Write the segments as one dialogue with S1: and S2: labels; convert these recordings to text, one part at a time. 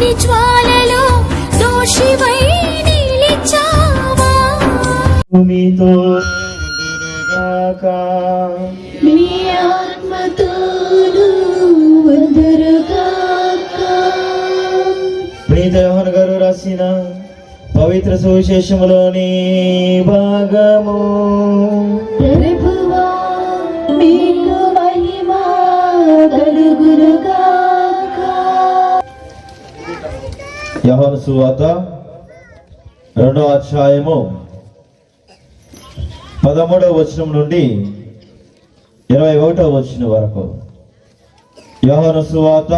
S1: అగ్ని జ్వాలలో దోషివై నిలిచావా.
S2: మీతో
S1: మీ ఆత్మతోను వందరుగాక.
S2: ప్రీత యోహాను గారు రాసిన పవిత్ర సువిశేషములోని భాగము.
S1: ప్రభువా మీకు మహిమ కలుగునుగాక.
S2: యోహాను సువార్త 2వ అధ్యాయము 13వ వచనం నుండి 21వ వచనం వరకు. యోహాను సువార్త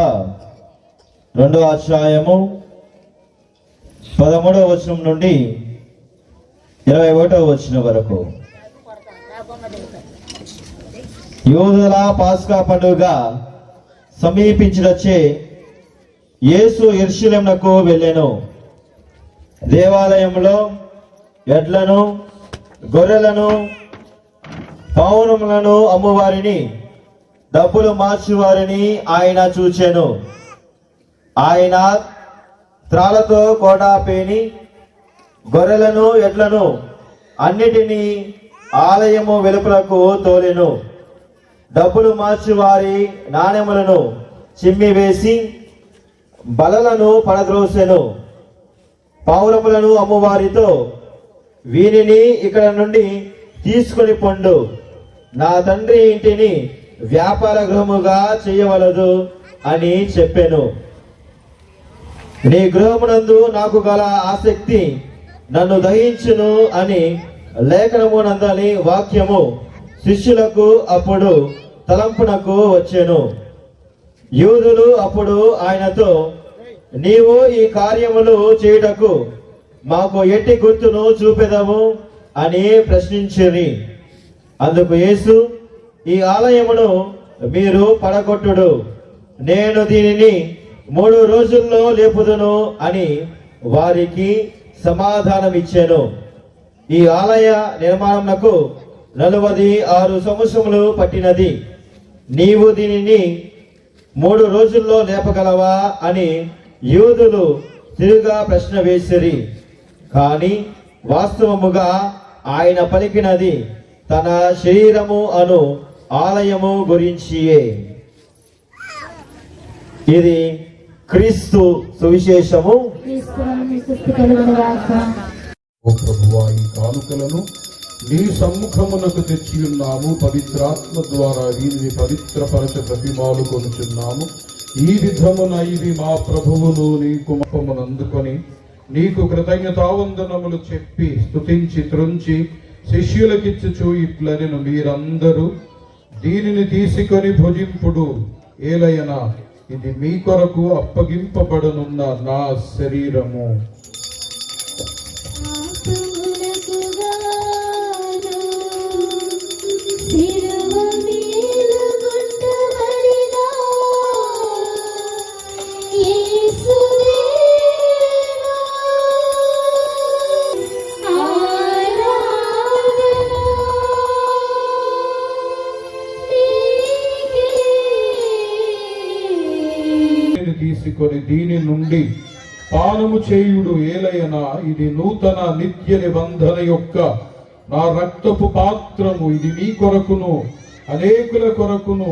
S2: 2వ అధ్యాయము 13వ వచనం నుండి 21వ వచనం వరకు. యూదుల పాస్కా పండుగ సమీపించినచే యేసు యెరూషలేమునకు వెళ్ళెను. దేవాలయంలో ఎడ్లను, గొర్రెలను, పౌరములను అమ్మువారిని, డబ్బులు మార్చువారిని ఆయన చూచెను. ఆయన త్రాళ్లతో కోటాపేని గొర్రెలను, ఎడ్లను అన్నిటినీ ఆలయము వెలుపలకు తోలెను. డబ్బులు మార్చువారి నాణెములను చిమ్మివేసి బలలను పడద్రోసెను. పౌరములను అమ్మువారితో, వీరిని ఇక్కడ నుండి తీసుకొని పొండు, నా తండ్రి ఇంటిని వ్యాపార గృహముగా చేయవలదు అని చెప్పెను. నీ గృహమునందు నాకు గల ఆసక్తి నన్ను దహించును అని లేఖనమునందని వాక్యము శిష్యులకు అప్పుడు తలంపునకు వచ్చెను. యూదులు అప్పుడు ఆయనతో, నీవు ఈ కార్యములు చేయుటకు మాకు ఎట్టి గుర్తును చూపెదము అని ప్రశ్నించిరి. అందుకు యేసు, ఈ ఆలయమును మీరు పడగొట్టుడు, నేను దీనిని 3 రోజుల్లో లేపుదును అని వారికి సమాధానమిచ్చాను. ఈ ఆలయ నిర్మాణమునకు 46 సంవత్సరములు పట్టినది. నీవు దీనిని 3 రోజుల్లో లేపగలవా అని యూదులు తిరుగా ప్రశ్న వేసిరి. కానీ వాస్తవముగా ఆయన పలికినది తన శరీరము అను ఆలయము గురించియే. ఇది క్రీస్తు సువిశేషము.
S3: ఓ ప్రభువా, ఈ కానుకలను నీ సమ్ముఖమునకు తెచ్చి ఉన్నాము. పవిత్రాత్మ ద్వారా వీరిని పవిత్రపరచ ప్రతిమాలు కొనుచున్నాము. ఈ విధమున ఇవి మా ప్రభువును నీకు అందుకొని నీకు కృతజ్ఞతావందనములు చెప్పి స్తుతించి త్రుంచి శిష్యులకిచ్చుచు ఇట్లనెను, మీరందరూ దీనిని తీసుకొని భుజింపుడు, ఏలయన ఇది మీ కొరకు అప్పగింపబడనున్న నా శరీరము. తీసుకొని దీని నుండి పానము చేయుడు, ఏలయన ఇది నూతన నిత్య నిబంధన యొక్క నా రక్తపు పాత్రము. ఇది మీ కొరకును అనేకుల కొరకును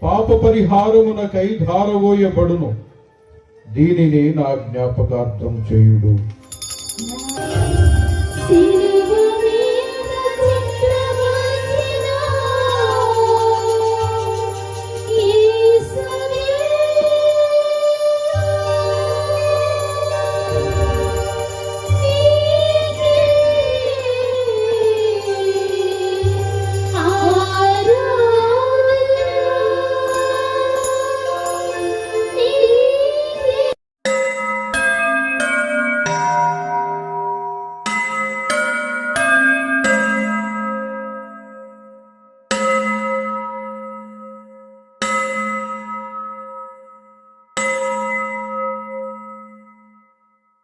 S3: పాప పరిహారమునకై ధారవోయబడును. దీనిని నా జ్ఞాపకార్థం చేయుడు.